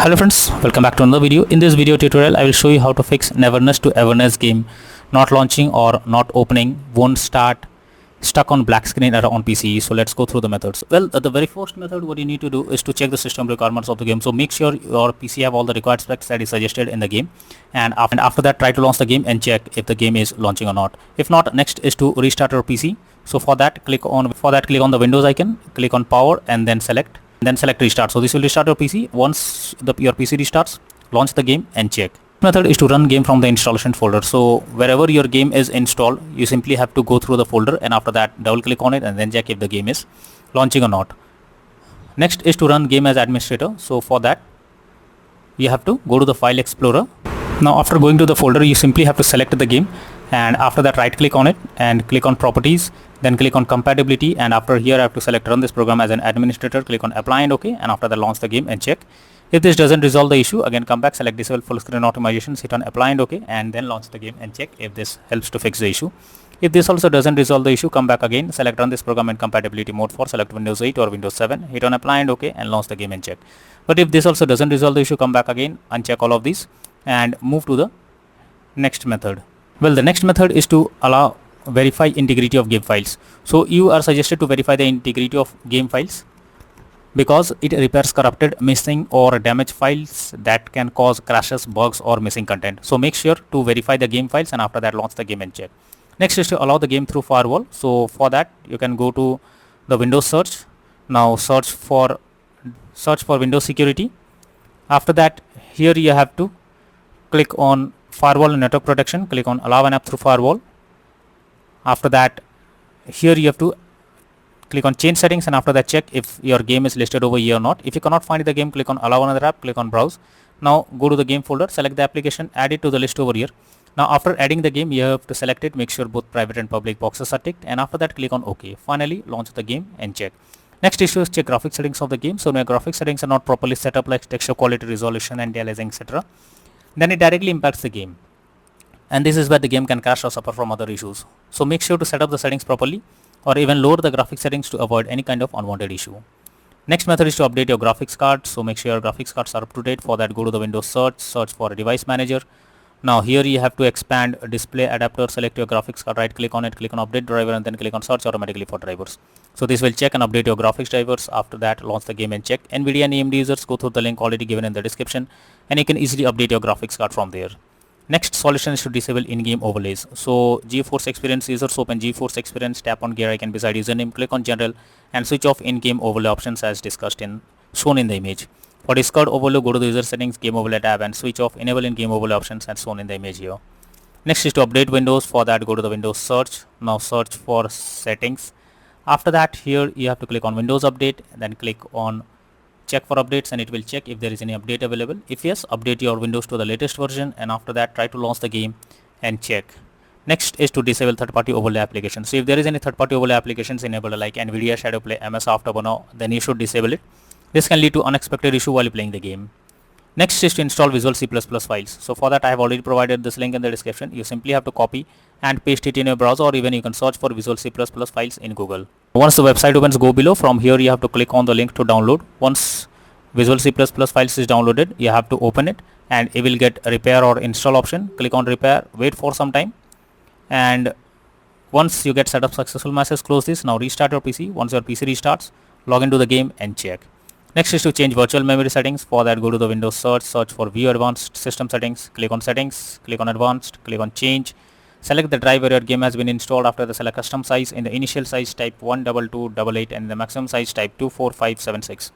Hello friends, welcome back to another video. In this video tutorial, I will show you how to fix Neverness to Everness game not launching or not opening, won't start, stuck on black screen error on PC. So let's go through the methods. Well, the very first method what you need to do is to check the system requirements of the game. So make sure your PC have all the required specs that is suggested in the game, and after that try to launch the game and check if the game is launching or not. If not, next is to restart your PC. So for that click on the Windows icon, click on power and then select restart. So this will restart your PC. Once your PC restarts, launch the game and check. Method is to run game from the installation folder. So wherever your game is installed, you simply have to go through the folder and after that double click on it and then check if the game is launching or not. Next is to run game as administrator. So for that you have to go to the file explorer. Now after going to the folder, you simply have to select the game and after that right click on it and click on properties, then click on compatibility, and after here I have to select run this program as an administrator, click on apply and OK, and after that launch the game and check. If this doesn't resolve the issue, again come back, select disable full screen optimizations, hit on apply and OK, and then launch the game and check if this helps to fix the issue. If this also doesn't resolve the issue, come back again, select run this program in compatibility mode for select Windows 8 or Windows 7, hit on apply and OK, and launch the game and check. But if this also doesn't resolve the issue, come back again, uncheck all of these and move to the next method. Well, the next method is to verify integrity of game files. So you are suggested to verify the integrity of game files because it repairs corrupted, missing or damaged files that can cause crashes, bugs or missing content. So make sure to verify the game files and after that launch the game and check. Next is to allow the game through firewall. So for that you can go to the Windows search. Now search for Windows security. After that here you have to click on firewall and network protection, click on allow an app through firewall. After that here you have to click on change settings and after that check if your game is listed over here or not. If you cannot find the game, click on allow another app, click on browse. Now go to the game folder, select the application, add it to the list over here. Now after adding the game you have to select it, make sure both private and public boxes are ticked, and after that click on OK. Finally launch the game and check. Next issue is check graphics settings of the game. So when your graphics settings are not properly set up, like texture quality, resolution, anti-aliasing, etc., then it directly impacts the game, and this is where the game can crash or suffer from other issues. So make sure to set up the settings properly or even lower the graphics settings to avoid any kind of unwanted issue. Next method is to update your graphics card. So make sure your graphics cards are up to date. For that go to the Windows search for a device manager. Now here you have to expand display adapter, select your graphics card, right click on it, click on update driver and then click on search automatically for drivers. So this will check and update your graphics drivers. After that launch the game and check. NVIDIA and AMD users, go through the link already given in the description and you can easily update your graphics card from there. Next solution is to disable in-game overlays. So GeForce Experience users, open GeForce Experience, tap on gear icon beside username, click on general and switch off in-game overlay options as discussed shown in the image. For Discord overlay, go to the user settings, game overlay tab and switch off enable in-game overlay options as shown in the image here. Next is to update Windows. For that go to the Windows search. Now search for settings. After that here you have to click on Windows update, then click on check for updates and it will check if there is any update available. If yes, update your Windows to the latest version and after that try to launch the game and check. Next is to disable third-party overlay applications. So if there is any third-party overlay applications enabled like NVIDIA Shadowplay, MS Afterburner, then you should disable it. This can lead to unexpected issue while playing the game. Next is to install Visual C++ files. So for that I have already provided this link in the description. You simply have to copy and paste it in your browser or even you can search for Visual C++ files in Google. Once the website opens, go below. From here you have to click on the link to download. Once Visual C++ files is downloaded, you have to open it and it will get repair or install option. Click on repair, wait for some time, and once you get set up successful message, close this. Now restart your PC. Once your PC restarts, log into the game and check. Next is to change virtual memory settings. For that go to the Windows search for view advanced system settings, click on settings, click on advanced, click on change, select the drive where your game has been installed. After the select custom size, in the initial size type 12288 and the maximum size type 24576.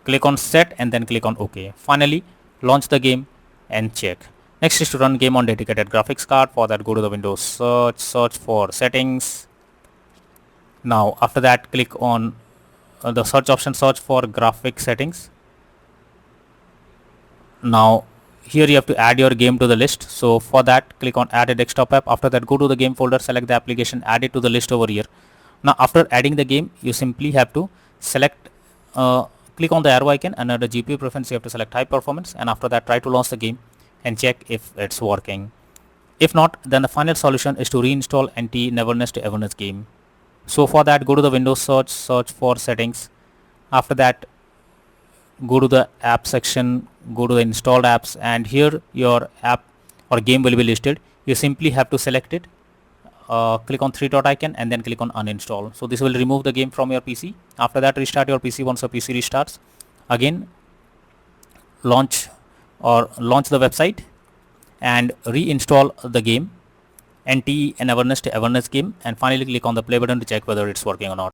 Click on set and then click on OK. Finally launch the game and check. Next is to run game on dedicated graphics card. For that go to the Windows search for settings. Now after that click on the search option, search for graphic settings. Now here you have to add your game to the list. So for that click on add a desktop app. After that go to the game folder, select the application, add it to the list over here. Now after adding the game you simply have to select click on the arrow icon and under GPU preference you have to select high performance and after that try to launch the game and check if it's working. If not, then the final solution is to reinstall NTE Neverness to Everness game. So for that go to the Windows search for settings. After that go to the app section, go to the installed apps, and here your app or game will be listed. You simply have to select it, click on three dot icon and then click on uninstall. So this will remove the game from your PC. After that, restart your PC. Once your PC restarts, again launch the website and reinstall the game NTE and Everness to Everness game, and finally click on the play button to check whether it's working or not.